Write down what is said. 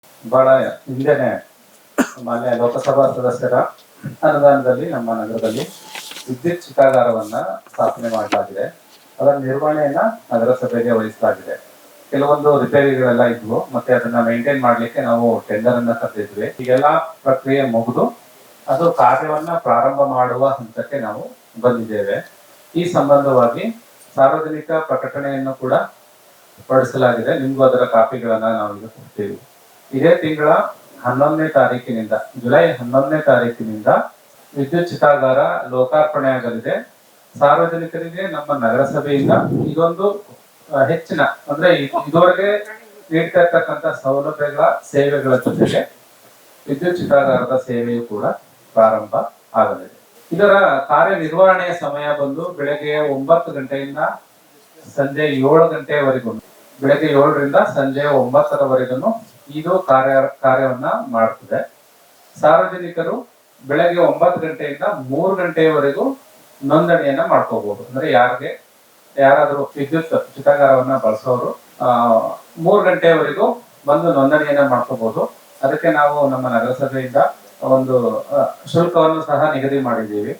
ಬಹಳ ಹಿಂದೆನೆ ಮಾನ್ಯ ಲೋಕಸಭಾ ಸದಸ್ಯರ ಅನುದಾನದಲ್ಲಿ ನಮ್ಮ ನಗರದಲ್ಲಿ ವಿದ್ಯುತ್ ಚಿತಾಗಾರವನ್ನ ಸ್ಥಾಪನೆ ಮಾಡಲಾಗಿದೆ. ಅದರ ನಿರ್ವಹಣೆಯನ್ನ ನಗರಸಭೆಗೆ ವಹಿಸಲಾಗಿದೆ. ಕೆಲವೊಂದು ರಿಪೇರಿಗಳೆಲ್ಲ ಇದ್ವು, ಮತ್ತೆ ಅದನ್ನ ಮೇಂಟೈನ್ ಮಾಡ್ಲಿಕ್ಕೆ ನಾವು ಟೆಂಡರ್ ಅನ್ನ ಕರೆದಿದ್ವಿ. ಈಗೆಲ್ಲ ಪ್ರಕ್ರಿಯೆ ಮುಗಿದು ಅದು ಕಾರ್ಯವನ್ನ ಪ್ರಾರಂಭ ಮಾಡುವ ಹಂತಕ್ಕೆ ನಾವು ಬಂದಿದ್ದೇವೆ. ಈ ಸಂಬಂಧವಾಗಿ ಸಾರ್ವಜನಿಕ ಪ್ರಕಟಣೆಯನ್ನು ಕೂಡ ಹೊರಡಿಸಲಾಗಿದೆ. ನಿಮ್ಗೂ ಅದರ ಕಾಪಿಗಳನ್ನ ನಾವು ಈಗ ಕೊಡ್ತೀವಿ. ಇದೇ ತಿಂಗಳ 11ನೇ ತಾರೀಕಿನಿಂದ, ಜುಲೈ 11ನೇ ತಾರೀಕಿನಿಂದ ವಿದ್ಯುತ್ ಚಿತಾಗಾರ ಲೋಕಾರ್ಪಣೆ ಆಗಲಿದೆ. ಸಾರ್ವಜನಿಕರಿಗೆ ನಮ್ಮ ನಗರಸಭೆಯಿಂದ ಇದೊಂದು ಹೆಚ್ಚಿನ ಅಂದ್ರೆ ಇದುವರೆಗೆ ನೀಡ್ತಾ ಇರ್ತಕ್ಕಂಥ ಸೌಲಭ್ಯಗಳ ಸೇವೆಗಳ ಜೊತೆಗೆ ವಿದ್ಯುತ್ ಚಿತಾಗಾರದ ಸೇವೆಯು ಕೂಡ ಪ್ರಾರಂಭ ಆಗಲಿದೆ. ಇದರ ಕಾರ್ಯನಿರ್ವಹಣೆಯ ಸಮಯ ಬಂದು ಬೆಳಗ್ಗೆ 9 ಗಂಟೆಯಿಂದ ಸಂಜೆ 7 ಗಂಟೆಯವರೆಗೂ, ಬೆಳಗ್ಗೆ 7ರಿಂದ ಸಂಜೆ 9ರವರೆಗೂ ಇದು ಕಾರ್ಯವನ್ನ ಮಾಡುತ್ತದೆ. ಸಾರ್ವಜನಿಕರು ಬೆಳಗ್ಗೆ 9 ಗಂಟೆಯಿಂದ 3 ಗಂಟೆಯವರೆಗೂ ನೋಂದಣಿಯನ್ನ ಮಾಡ್ಕೋಬಹುದು. ಅಂದ್ರೆ ಯಾರಾದ್ರೂ ವಿದ್ಯುತ್ ಚಿತಾಗಾರವನ್ನ ಬಳಸೋರು 3 ಗಂಟೆಯವರೆಗೂ ಬಂದು ನೋಂದಣಿಯನ್ನ ಮಾಡ್ಕೋಬಹುದು. ಅದಕ್ಕೆ ನಾವು ನಮ್ಮ ನಗರಸಭೆಯಿಂದ ಒಂದು ಶುಲ್ಕವನ್ನು ಸಹ ನಿಗದಿ ಮಾಡಿದ್ದೀವಿ.